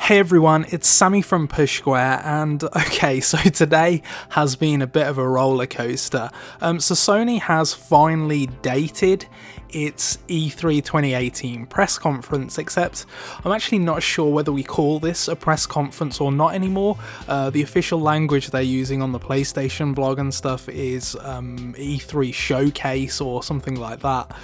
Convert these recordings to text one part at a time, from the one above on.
Hey everyone, it's Sammy from Psvr, and okay, so today has been a bit of a roller coaster. So Sony has finally dated its E3 2018 press conference, except I'm actually not sure whether we call this a press conference or not anymore. The official language they're using on the PlayStation blog and stuff is E3 Showcase or something like that.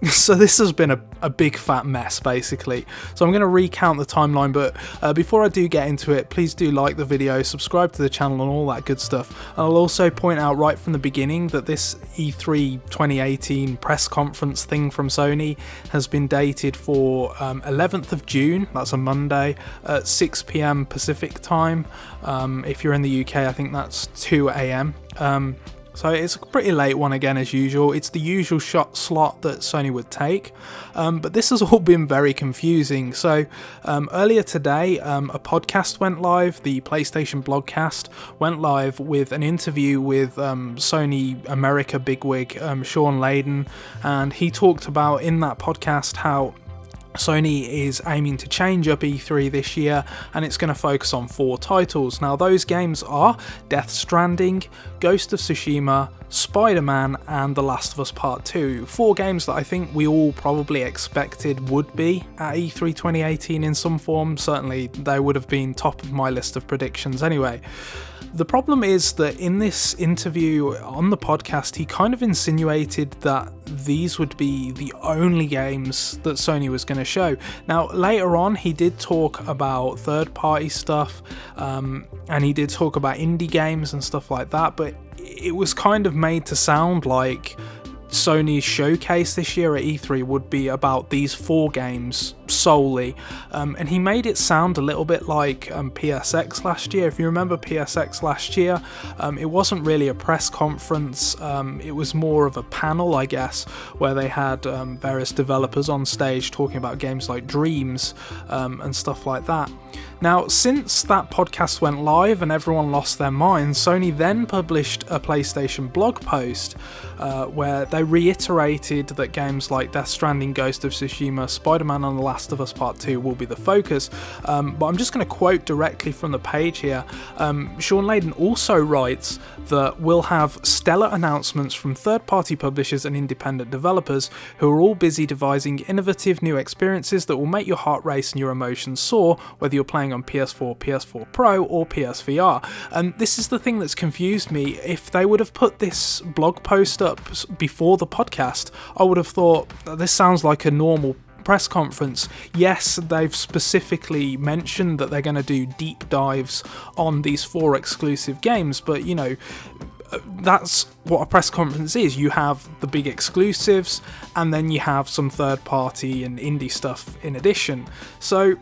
So this has been a big fat mess basically. So I'm going to recount the timeline, but before I do get into it, please do like the video, subscribe to the channel and all that good stuff. And I'll also point out right from the beginning that this E3 2018 press conference thing from Sony has been dated for 11th of June, that's a Monday, at 6 PM Pacific time. If you're in the UK, I think that's 2 AM. So it's a pretty late one again as usual. It's the usual slot that Sony would take, but this has all been very confusing. So earlier today, a podcast went live, the PlayStation Blogcast went live with an interview with Sony America bigwig Sean Layden, and he talked about in that podcast how Sony is aiming to change up E3 this year, and it's going to focus on 4 titles. Now those games are Death Stranding, Ghost of Tsushima, Spider-Man and The Last of Us Part 2. 4 games that I think we all probably expected would be at E3 2018 in some form. Certainly they would have been top of my list of predictions anyway. The problem is that in this interview on the podcast, he kind of insinuated that these would be the only games that Sony was going to show. Now, later on, he did talk about third-party stuff, and he did talk about indie games and stuff like that, but it was kind of made to sound like Sony's showcase this year at E3 would be about these 4 games solely, and he made it sound a little bit like PSX last year. If you remember PSX last year, it wasn't really a press conference, it was more of a panel, I guess, where they had various developers on stage talking about games like Dreams and stuff like that. Now, since that podcast went live and everyone lost their minds, Sony then published a PlayStation blog post where they reiterated that games like Death Stranding, Ghost of Tsushima, Spider-Man and The Last of Us Part 2 will be the focus. But I'm just going to quote directly from the page here. Sean Layden also writes that we'll have stellar announcements from third-party publishers and independent developers who are all busy devising innovative new experiences that will make your heart race and your emotions soar, whether you're playing on PS4, PS4 Pro or PSVR. And this is the thing that's confused me. If they would have put this blog post up before the podcast, I would have thought this sounds like a normal press conference. Yes, they've specifically mentioned that they're going to do deep dives on these 4 exclusive games, but you know, that's what a press conference is. You have the big exclusives and then you have some third party and indie stuff in addition. So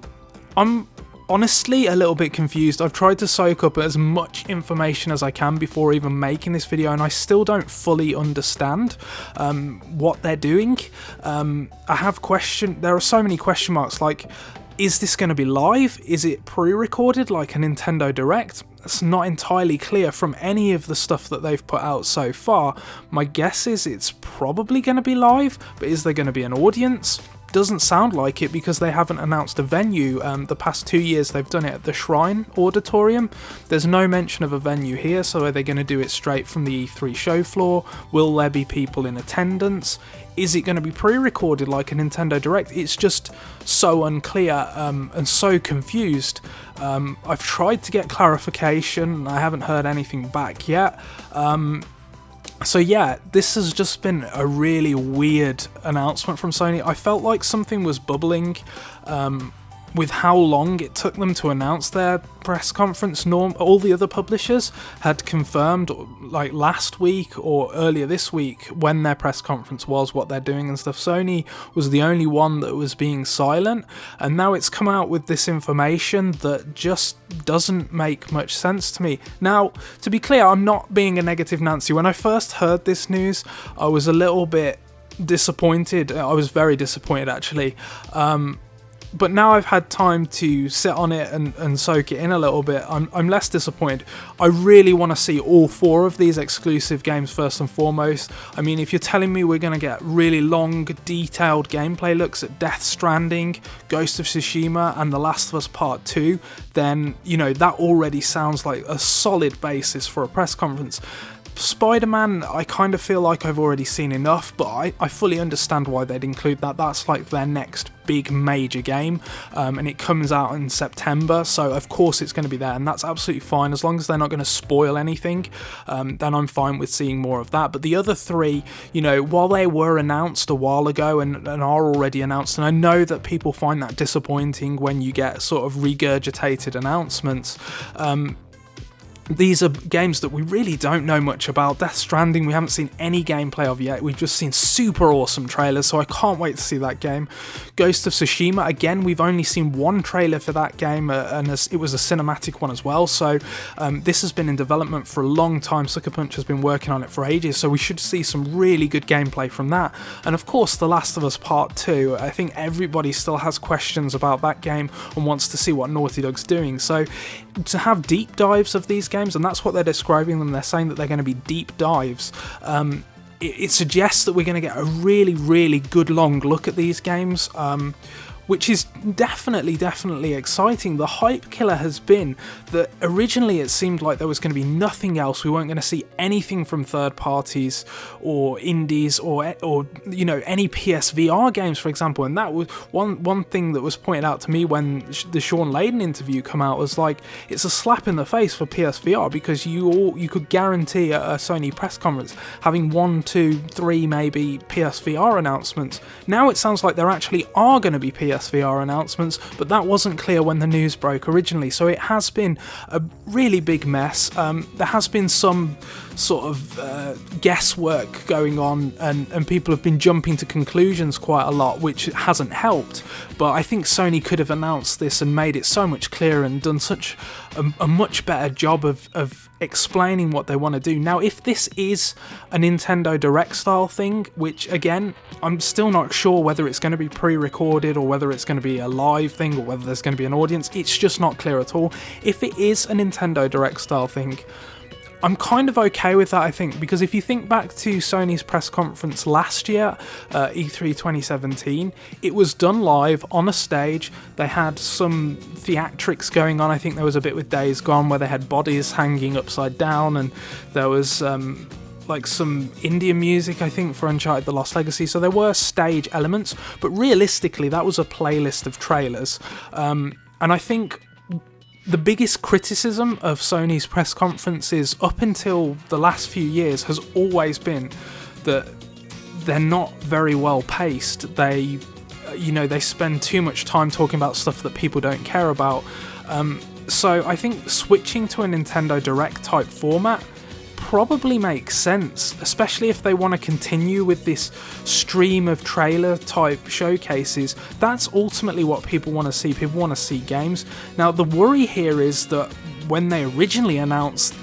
I'm honestly a little bit confused. I've tried to soak up as much information as I can before even making this video, and I still don't fully understand what they're doing. There are so many question marks, like, is this going to be live? Is it pre-recorded like a Nintendo Direct? It's not entirely clear from any of the stuff that they've put out so far. My guess is it's probably going to be live, but is there going to be an audience? Doesn't sound like it because they haven't announced a venue. The past 2 years they've done it at the Shrine Auditorium. There's no mention of a venue here, so are they going to do it straight from the E3 show floor? Will there be people in attendance? Is it going to be pre-recorded like a Nintendo Direct? It's just so unclear and so confused. I've tried to get clarification, I haven't heard anything back yet. So yeah, this has just been a really weird announcement from Sony. I felt like something was bubbling with how long it took them to announce their press conference. All the other publishers had confirmed like last week or earlier this week when their press conference was, what they're doing and stuff. Sony was the only one that was being silent, and now it's come out with this information that just doesn't make much sense to me. Now, to be clear, I'm not being a negative Nancy. When I first heard this news, I was a little bit disappointed. I was very disappointed actually. But now I've had time to sit on it and soak it in a little bit, I'm less disappointed. I really want to see all 4 of these exclusive games first and foremost. I mean, if you're telling me we're going to get really long, detailed gameplay looks at Death Stranding, Ghost of Tsushima, and The Last of Us Part 2, then, you know, that already sounds like a solid basis for a press conference. Spider-Man, I kind of feel like I've already seen enough, but I fully understand why they'd include that. That's like their next big major game, and it comes out in September, so of course it's going to be there, and that's absolutely fine. As long as they're not going to spoil anything, then I'm fine with seeing more of that. But the other 3, you know, while they were announced a while ago and are already announced, and I know that people find that disappointing when you get sort of regurgitated announcements, these are games that we really don't know much about. Death Stranding, we haven't seen any gameplay of yet. We've just seen super awesome trailers, so I can't wait to see that game. Ghost of Tsushima, again, we've only seen 1 trailer for that game, and it was a cinematic one as well. So this has been in development for a long time. Sucker Punch has been working on it for ages, so we should see some really good gameplay from that. And of course, The Last of Us Part 2. I think everybody still has questions about that game and wants to see what Naughty Dog's doing. So to have deep dives of these games, and that's what they're describing them, they're saying that they're going to be deep dives, it suggests that we're going to get a really, really good long look at these games, which is definitely exciting. The hype killer has been that originally it seemed like there was going to be nothing else. We weren't going to see anything from third parties or indies or you know, any PSVR games, for example. And that was one thing that was pointed out to me when the Sean Layden interview come out, was like, it's a slap in the face for PSVR, because you could guarantee at a Sony press conference having 1, 2, 3 maybe PSVR announcements. Now it sounds like there actually are going to be PSVR announcements, but that wasn't clear when the news broke originally, so it has been a really big mess. There has been some sort of guesswork going on, and people have been jumping to conclusions quite a lot, which hasn't helped. But I think Sony could have announced this and made it so much clearer and done such a much better job of explaining what they want to do. Now, if this is a Nintendo Direct style thing, which again, I'm still not sure whether it's going to be pre-recorded or whether it's going to be a live thing or whether there's going to be an audience, it's just not clear at all. If it is a Nintendo Direct style thing, I'm kind of okay with that, I think, because if you think back to Sony's press conference last year, E3 2017, it was done live on a stage. They had some theatrics going on. I think there was a bit with Days Gone where they had bodies hanging upside down, and there was like some Indian music, I think, for Uncharted The Lost Legacy. So there were stage elements, but realistically that was a playlist of trailers. And I think the biggest criticism of Sony's press conferences up until the last few years has always been that they're not very well paced. They spend too much time talking about stuff that people don't care about. So I think switching to a Nintendo Direct type format probably makes sense, especially if they want to continue with this stream of trailer type showcases. That's ultimately what people want to see. People want to see games. Now, the worry here is that when they originally announced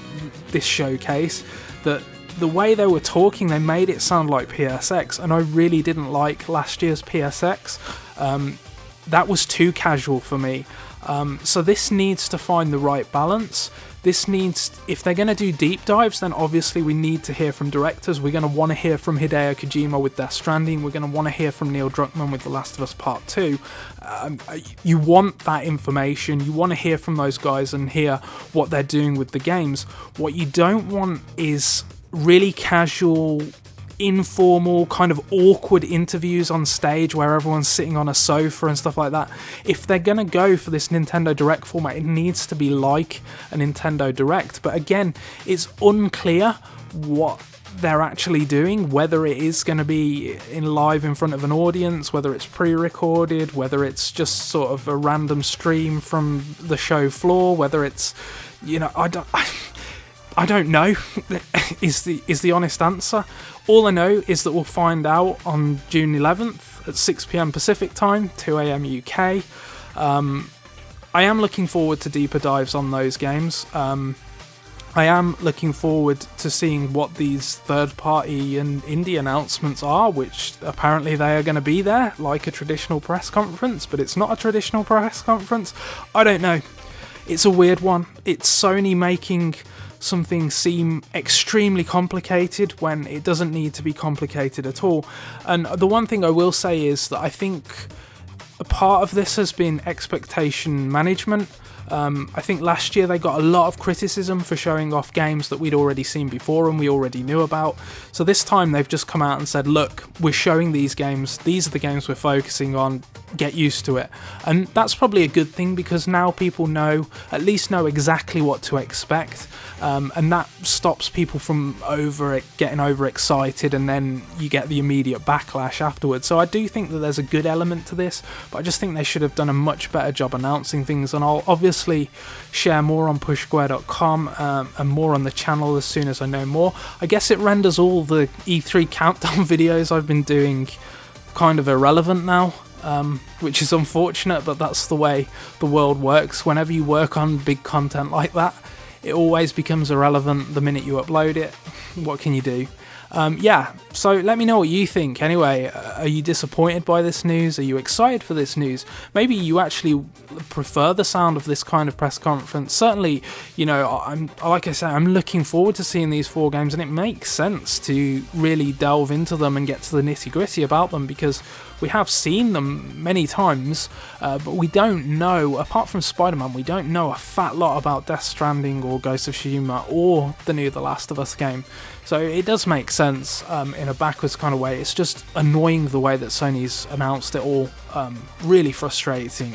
this showcase, that the way they were talking, they made it sound like PSX, and I really didn't like last year's PSX. That was too casual for me. So this needs to find the right balance. If they're going to do deep dives, then obviously we need to hear from directors. We're going to want to hear from Hideo Kojima with Death Stranding. We're going to want to hear from Neil Druckmann with The Last of Us Part 2. You want that information. You want to hear from those guys and hear what they're doing with the games. What you don't want is really casual, informal, kind of awkward interviews on stage where everyone's sitting on a sofa and stuff like that. If they're going to go for this Nintendo Direct format, it needs to be like a Nintendo Direct. But again, it's unclear what they're actually doing, whether it is going to be live in front of an audience, whether it's pre-recorded, whether it's just sort of a random stream from the show floor, whether it's, I don't know, is the honest answer. All I know is that we'll find out on June 11th at 6 PM Pacific time, 2 AM UK. I am looking forward to deeper dives on those games. I am looking forward to seeing what these third-party and indie announcements are, which apparently they are going to be there, like a traditional press conference, but it's not a traditional press conference. I don't know. It's a weird one. It's Sony making something seem extremely complicated when it doesn't need to be complicated at all. And the one thing I will say is that I think a part of this has been expectation management. I think last year they got a lot of criticism for showing off games that we'd already seen before and we already knew about. So this time they've just come out and said, look, we're showing these games, these are the games we're focusing on, get used to it. And that's probably a good thing, because now people at least know exactly what to expect. And that stops people from getting overexcited, and then you get the immediate backlash afterwards. So I do think that there's a good element to this, but I just think they should have done a much better job announcing things. And I'll obviously share more on pushsquare.com and more on the channel as soon as I know more. I guess it renders all the E3 countdown videos I've been doing kind of irrelevant now. Which is unfortunate, but that's the way the world works. Whenever you work on big content like that, it always becomes irrelevant the minute you upload it. What can you do? Yeah, so let me know what you think. Anyway, are you disappointed by this news? Are you excited for this news? Maybe you actually prefer the sound of this kind of press conference. Certainly, you know, like I say, I'm looking forward to seeing these 4 games, and it makes sense to really delve into them and get to the nitty-gritty about them, because we have seen them many times, but we don't know, apart from Spider-Man, we don't know a fat lot about Death Stranding or Ghost of Tsushima or the new The Last of Us game. So it does make sense in a backwards kind of way. It's just annoying the way that Sony's announced it all. Really frustrating.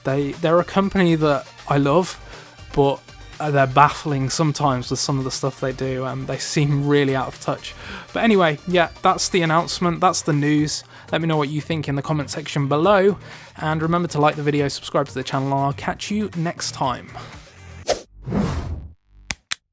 They're a company that I love, but they're baffling sometimes with some of the stuff they do, and they seem really out of touch. But anyway, yeah, that's the announcement, that's the news. Let me know what you think in the comment section below, and remember to like the video, subscribe to the channel, and I'll catch you next time.